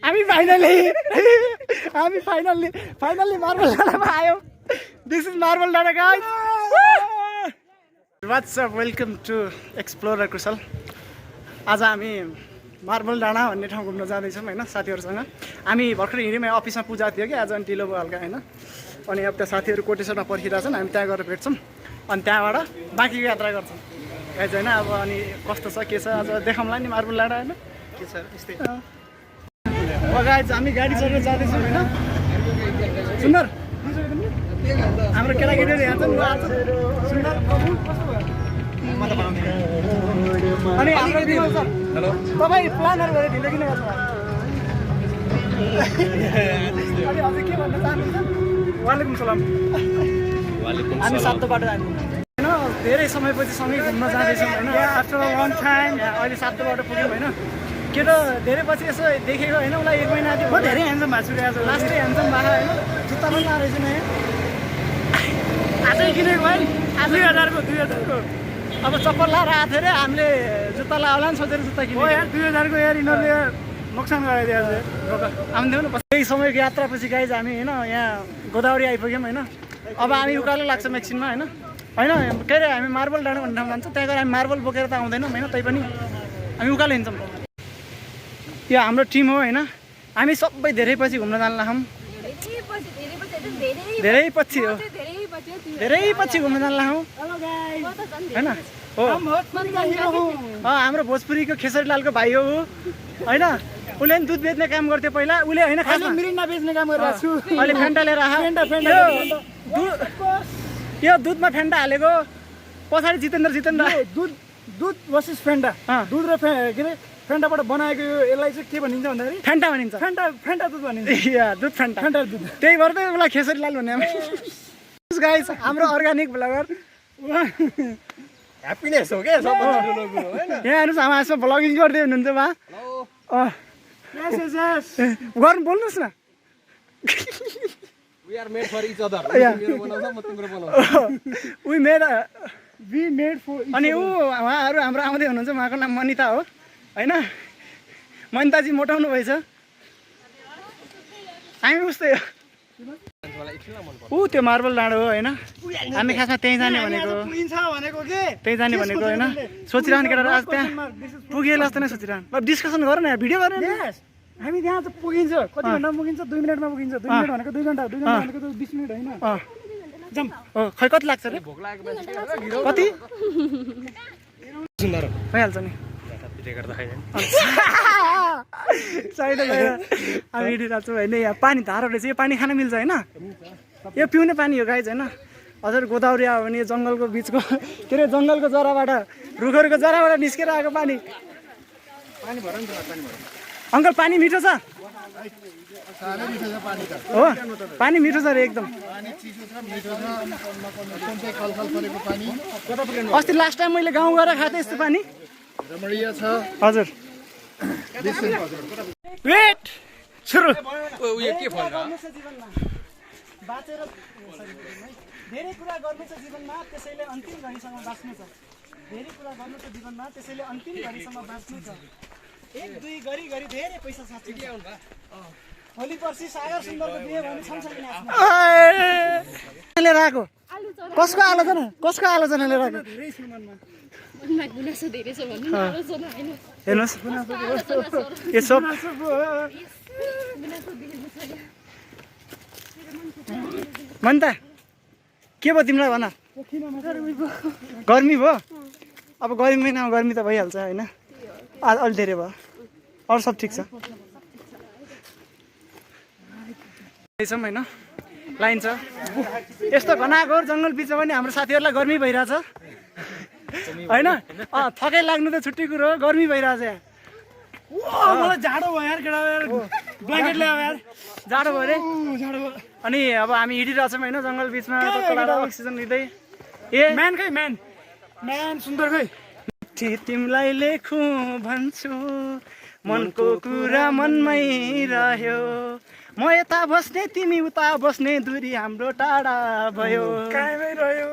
हामी finally marble डाँडामा आयौँ। दिस इज मार्बल डाँडा guys. What's up, welcome to explorer Kushal. आज हामी मार्बल डाँडा भन्ने ठाउँ घुम्न जाँदैछौँ होइन साथीहरूसँग। हामी भर्खर हिँड्यौँ, अफिसमा पूजा थियो कि आज, अनि ढिलो भयो हल्का होइन। अनि अब त्यहाँ साथीहरू कोटेसनमा पर्खिरहेछन्, हामी त्यहाँ गएर भेट्छौँ अनि त्यहाँबाट बाँकीको यात्रा गर्छौँ गाइस होइन। अब अनि कस्तो छ के छ आज देखाउँला नि मार्बल डाँडा होइन के छ यस्तै। गाइस हामी गाडी चढेर जाँदैछौँ होइन। सुन्दर हाम्रो केटाकेटीहरू यहाँ छन्, सुन्दर अनि हाम्रो विमल सर। हेलो, तपाईँ प्लानहरू गरेर ढिलो किन गर्छ? अनि हजुर के भन्न चाहनुहुन्छ? वालेकुम सलाम। हामी सातो बाटो जान्छौँ होइन, धेरै समयपछि सँगै घुम्न जाँदैछौँ होइन। आफ्टर लङ टाइम अहिले सातो बाटो पुग्यौँ होइन। केटो धेरै पछि यसो देखेको होइन, उसलाई 1 महिना थियो। म धेरै ह्यान्डसम भएको छु आज, लास्टै ह्यान्डसम भएको होइन। जुत्ता पनि लाएको रहेछ नयाँ आजै किनेको है, 2000को। अब चप्पल लाएर आएको थियो अरे, हामीले जुत्ता लाउला नि सोचेर जुत्ता किन्यो यार। 2000को यार यिनीहरूले नोक्सान गराइदियो आज। आउँथ्यौँ न केही समयको यात्रापछि गाइज हामी होइन यहाँ गोदावरी आइपुग्यौँ होइन। अब हामी उकालो लाग्छौँ एकछिनमा होइन। के अरे हामी मार्बल डाँडा भन्ने ठाउँ जान्छौँ, त्यहाँ गएर हामी मार्बल बोकेर त आउँदैनौँ होइन। तैपनि हामी उकालो हिँड्छौँ। यो हाम्रो टिम हो होइन। हामी सबै धेरै पछि घुम्न जान लाग्छौँ। धेरै पछि हो, धेरै पछि घुम्न जान लाग्छौँ होइन। हो हाम्रो भोजपुरीको खेसरीलालको भाइ हो होइन। उसले पनि दुध बेच्ने काम गर्थ्यो पहिला, उसले होइन खासमा मिरिन्डा बेच्ने काम गरिरहेको छु। अहिले फेन्टा लिएर यो दुधमा फेन्टा हालेको पछाडि जितेन्द्र दुध वर्सेस फेन्टा। दुध र के अरे फेन्टाबाट बनाएको यसलाई चाहिँ के भनिन्छ भन्दाखेरि फेन्टा भनिन्छ। फेन्टा दुध भनिन्छ। दुध फेन्टा दुध। त्यही भएर त उसलाई खेसरीलाल भन्ने। गाइस हाम्रो अर्ग्यानिक ब्लगर ह्याप्पिनेस हो क्या सब ठुलो कुरो हैन। यहाँ हेर्नुस् हाम्रो आसमा ब्लगिङ गर्दै हुनुहुन्छ बा। गर्नु बोल्नुस् न। We are made for each other. मेरो बनाउँछ म तिम्रो बनाउँछु। We made for each other। अनि उहाँहरू हाम्रो आउँदै हुनुहुन्छ, उहाँको नाम मनिता हो होइन। मनिताजी मोटाउनु भएछ। हामी उस्तै हो। त्यो मार्बल डाँडो हो होइन। हामी खासमा त्यहीँ जाने भनेको त्यहीँ जाने भनेको होइन। सोचिरहनु केटाहरू आज त्यहाँ पुगेर जस्तो नै सोचिरहनु। अब डिस्कसन गर न, भिडियो गरेर हामी त्यहाँ त पुगिन्छ। कति घन्टा पुगिन्छ? 2 मिनटमा पुगिन्छ। 2 मिनट भनेको 2 घन्टा, 2 घन्टा भनेको 20 मिनट होइन। जाम हो खै कति लाग्छ रे? भोक लागेको कति सुन्दर भइहाल्छ नि। साइड हामी हिँडिरहेको छौँ होइन। यहाँ पानी धारो रहेछ, यो पानी खान मिल्छ होइन। यो पिउने पानी हो गाइज होइन। हजुर गोदावरी आयो भने जङ्गलको बिचको के अरे जङ्गलको जराबाट रुखहरूको जराबाट निस्केर आएको पानी। अङ्कल पानी मिठो छ हो? पानी मिठो छ अरे एकदम। अस्ति लास्ट टाइम मैले गाउँ गएर खाएको थिएँ यस्तो पानी। हजुर वेट सुरु। बाँचेर धेरै कुरा गर्नु छ जीवनमा, त्यसैले अन्तिम घडीसम्म बाँच्नु छ। धेरै कुरा गर्नु छ जीवनमा, त्यसैले अन्तिम घडीसम्म बाँच्नु छ। 1-2 गरी धेरै पैसा साँच्ची भोलि पर्सि सागर सुन्दरको बिहे भने सँगसँगै नाच्नु। लिएर आएको कसको आलोचना लिएर आएको? हेर्नुहोस् यो सब मन्ता के भयो तिमीलाई भन? गर्मी भयो। अब गर्मी महिनामा गर्मी त भइहाल्छ होइन। आज अलि धेरै भयो, अरू सब ठिक छ होइन। लाइन छ यस्तो घनाघोर जङ्गल बिचमा पनि हाम्रो साथीहरूलाई गर्मी भइरहेछ होइन। थकाइ लाग्नु त छुट्टै कुरो हो, गर्मी भइरहेछ यहाँ। मलाई जाडो भयो यार केटा, ब्ल्याङ्केट ल्यायो यार, जाडो भयो अरे। अनि अब हामी हिँडिरहेछौँ होइन जङ्गल बिचमा, अक्सिजन लिँदै। ए म्यान खै म्यान सुन्दर खै। तिमीलाई लेखु भन्छु मनको कुरा मनमै रह्यो, म यता बस्ने तिमी उता बस्ने, दूरी हाम्रो टाढा भयो, कायमै रह्यो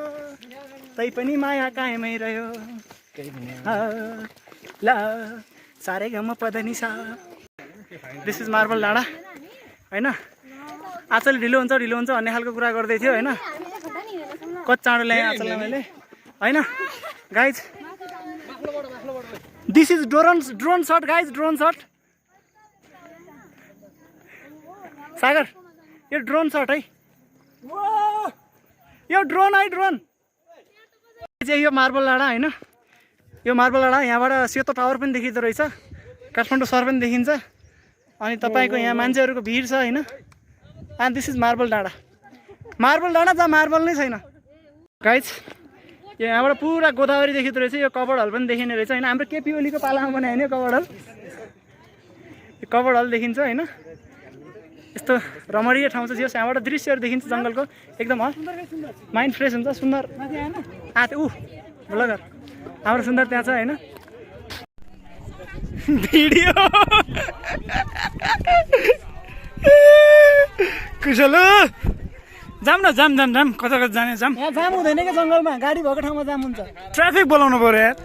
तैपनि माया कायमै रह्यो। ल सारे गम पदनिसा दिस इज मार्बल डाँडा होइन। आचल ढिलो हुन्छ भन्ने खालको कुरा गर्दै थियो होइन। कति चाँडो ल्याएँ आचललाई मैले होइन। Guys this is drone shot guys, drone shot. Sagar यो ड्रोन शट है, यो ड्रोन है, ड्रोन चाहिँ यो मार्बल डाँडा होइन। यो मार्बल डाँडा यहाँबाट सेतो टावर पनि देखिँदो रहेछ, काठमाडौँ सहर पनि देखिन्छ। अनि तपाईँको यहाँ मान्छेहरूको भिड छ होइन। एन्ड दिस इज मार्बल डाँडा। मार्बल डाँडा जहाँ मार्बल नै छैन गाइज। यो यहाँबाट पुरा गोदावरी देखिँदो रहेछ। यो कभर हल पनि देखिने रहेछ होइन। हाम्रो केपी ओलीको पालामा बनायो भने कभर हल, यो कभर हल देखिन्छ होइन। यस्तो रमणीय ठाउँ छ। जस यहाँबाट दृश्यहरू देखिन्छ जङ्गलको एकदम माइन्ड फ्रेस हुन्छ। सुन्दर ऊ ब्लगर हाम्रो सुन्दर त्यहाँ छ होइन। भिडियो कुशल जाम न, जाम जाम जाम, कता कता जाने जाम। यहाँ जाम हुँदैन क्या जङ्गलमा, गाडी भएको ठाउँमा जाम हुन्छ। ट्राफिक बोलाउनु पर्यो यार।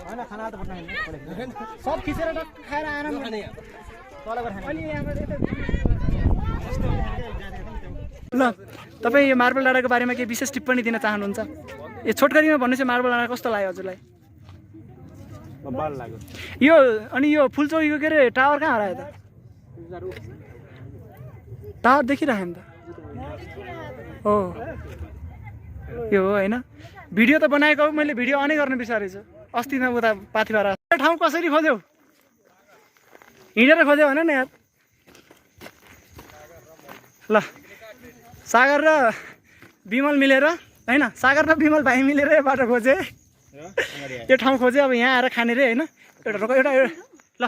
सब खिचेर खाएर आराम गर्ने। ल तपाईँ यो मार्बल डाँडाको बारेमा केही विशेष टिप्पणी दिन चाहनुहुन्छ? यो छोटकरीमा भन्नुहोस्, मार्बल डाँडा कस्तो लाग्यो हजुरलाई? यो अनि यो फुलचौकीको के अरे टावर कहाँ हरायो त? टावर देखिरहेको नि त हो, यो हो होइन। भिडियो त बनाएको मैले, भिडियो अनै गर्न बिसारेछु अस्ति न उता पाथिभरा। ठाउँ कसरी खोज्यौ? हिँडेर खोज्यौ होइन नि यार। ल सागर र विमल मिलेर होइन, सागर र विमल भाइ मिलेर यो बाटो खोजे, यो ठाउँ खोजे। अब यहाँ आएर खाने रे होइन। एउटा ल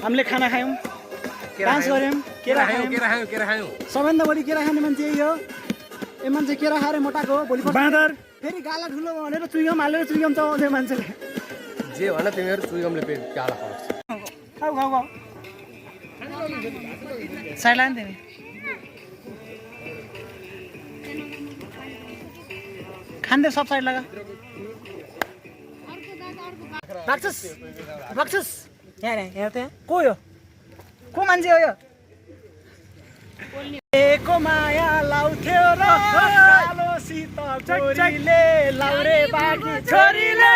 हामीले खाना खायौँ, डान्स गऱ्यौँ, केरा खायौँ। सबैभन्दा बढी केरा खाने मान्छे यही हो। ए मान्छे केरा खाएर मोटाएको हो। भोलि बाँदर फेरि गाला ठुलो भनेर चुइगम हालेर चुइगम चलाउँछ मान्छेले। जे भन तिमीहरू चुइगमले पेट गाला खाउँछ। खाऊ खाऊ खाऊ साइड लाने तिमी। खाँदै सब साइड लगा। राक्षस राक्षस यहाँ त्यहाँ को यो? को मान्छे हो यो? एको माया लाउथ्यो र कालोसित गोरीले लाउरे बाकी छोरीले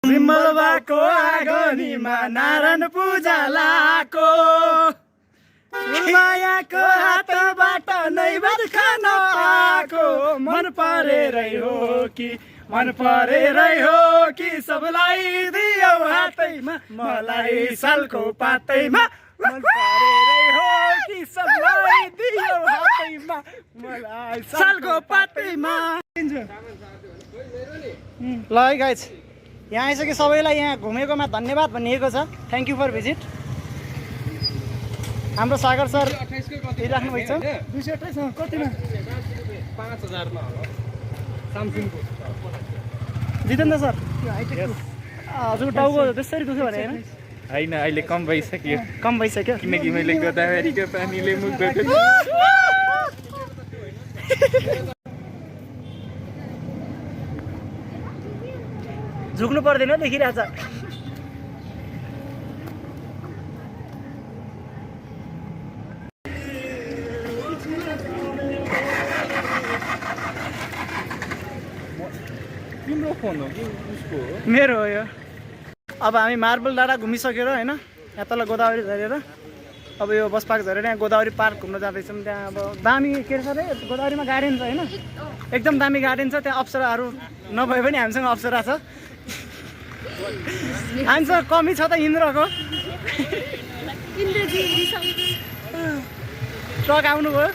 विमल भएको आगोनीमा नारायण पूजा लाको मायाको हातबाट नैवेद खान आएको मन परेरै हो कि सबलाई दियो हातैमा मलाई सालको पातैमा। मन परेरै हो कि सबलाई दियो हातैमा मलाई सालको पातैमा। ल है गाइज, यहाँ आइसके सबैलाई यहाँ घुमेकोमा धन्यवाद भनिएको छ। Thank you for visit. हाम्रो सागर सर हेरिराख्नु भएको छ। 228 कतिमा? 5000 मा हो सामसिङको। जितेन्द्र सर हजुरको टाउको त्यसरी दुख्यो भने होइन? होइन, अहिले कम भइसक्यो। कम भइसक्यो किनकि मैले गोदावरीको पानीले मुखबाट झुक्नु पर्दैन, देखिरहेछ। तिम्रो फोन हो कि उसको हो? मेरो हो यो। अब हामी मार्बल डाँडा घुमिसकेर होइन, यहाँ तल गोदावरी झरेर अब यो बस पार्क झरेर यहाँ गोदावरी पार्क घुम्न जाँदैछौँ। त्यहाँ अब दामी के छ अरे गोदावरीमा गार्डन छ होइन, एकदम दामी गार्डन छ। त्यहाँ अप्सराहरू नभए पनि हामीसँग अप्सरा छ। हामीसँग कमी छ त इन्द्रको। ट्रक आउनुभयो।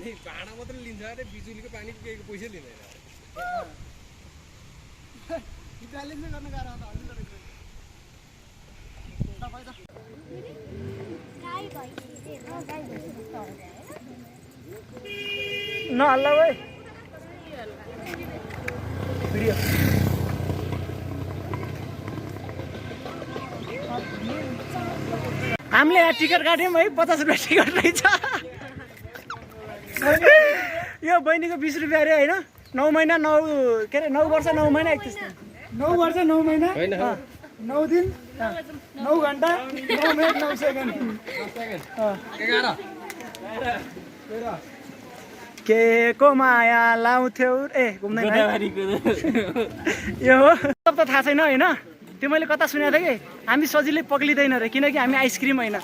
अनि भाडा मात्रै लिन्छ अरे बिजुलीको पानीको केहीको पैसा लिँदैन ब्यालेन्स गर्न गाह्रो हुन्छ हल्लिँदो रहेछ नहल्ला भाइ भिडियो हामीले यहाँ टिकट काट्यौँ है 50 रुपियाँ टिकट रहेछ यो बहिनीको 20 रुपियाँ अरे होइन 9 महिना 9 के अरे 9 वर्ष 9 महिना 31 दिन 9 वर्ष 9 महिना 9 दिन 9 घन्टा 9 मिनट 9 सेकेन्ड 11 के को माया लाउँथ्यौ ए घुम्दैन यो हो सब त थाहा छैन होइन त्यो मैले कता सुनेको थिएँ कि हामी सजिलै पक्लिँदैन रे किनकि हामी आइसक्रिम होइन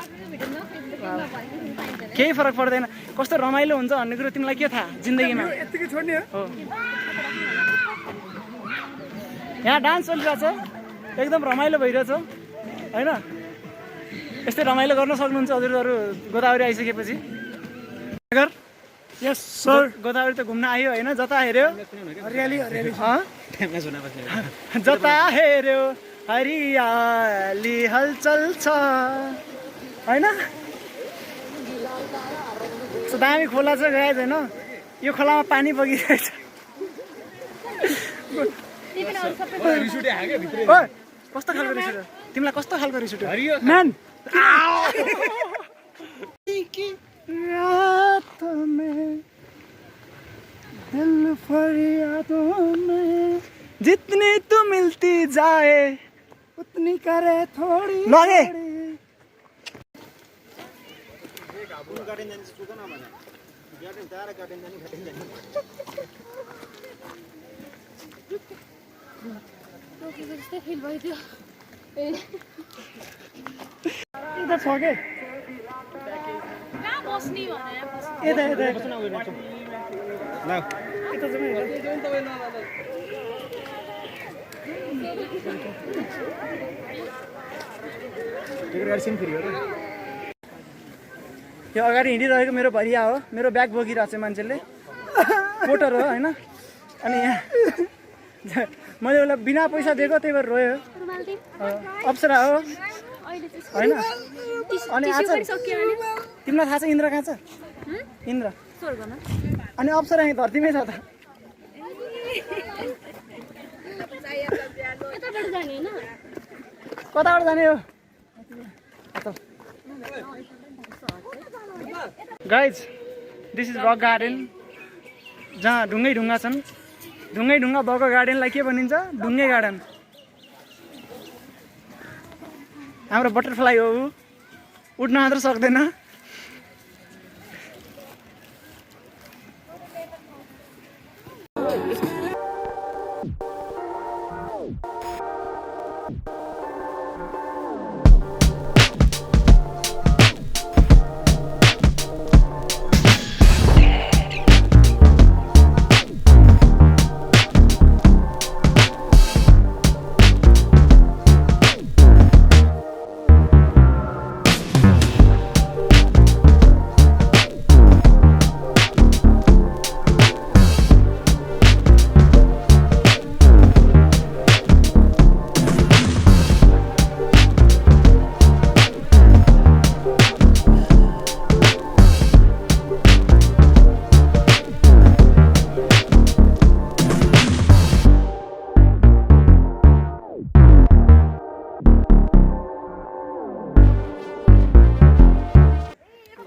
केही फरक पर्दैन कस्तो रमाइलो हुन्छ भन्ने कुरो तिमीलाई के थाहा जिन्दगीमा यतिकै छोड्ने हो यहाँ डान्स चलिरहेछ एकदम रमाइलो भइरहेछ होइन यस्तै रमाइलो गर्न सक्नुहुन्छ हजुरहरू गोदावरी आइसकेपछि यस सर गोदावरी त घुम्न आयो होइन जता हेऱ्यो हरियाली हरियाली जता हेऱ्यो हरियाली हलचल छ होइन दामी खोला छ गएछ होइन यो खोलामा पानी बगिरहेछ कस्तो खालको रिस उठ्यो तिमीलाई कस्तो खालको रिस उठ्यो म्यान दिल फरियादों में जितनी तू मिलती जाए उतनी करे थोड़ी लगे इधर छ के बस्ने यता यता यो अगाडि हिँडिरहेको मेरो भरिया हो मेरो ब्याग बोकिरहेको छ मान्छेले पोटर हो होइन अनि यहाँ मैले उसलाई बिना पैसा दिएको त्यही भएर रोयो अप्सरा हो होइन अनि आज तिमीलाई थाहा छ इन्द्र कहाँ छ इन्द्र अनि अप्सरा यहाँ धरतीमै छ त कताबाट जाने हो guys this is rock garden जहाँ ढुङ्गै ढुङ्गा छन् ढुङ्गै ढुङ्गा भएको गार्डनलाई के भनिन्छ ढुङ्गे गार्डन हाम्रो बटरफ्लाई हो उड्न मात्र सक्दैन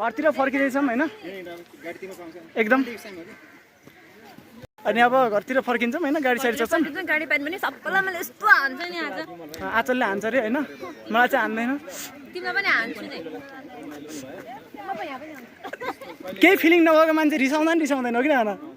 घरतिर फर्किँदैछौँ होइन एकदम अनि अब घरतिर फर्किन्छौँ होइन गाडी साइड चल्छौँ गाडी पाइन पनि सबैलाई मैले यस्तो हान्छ नि आज आचलले हान्छ अरे होइन मलाई चाहिँ हान्दैन तिमीलाई पनि हान्छु नि केही फिलिङ नभएको मान्छे रिसाउँदैन हो कि न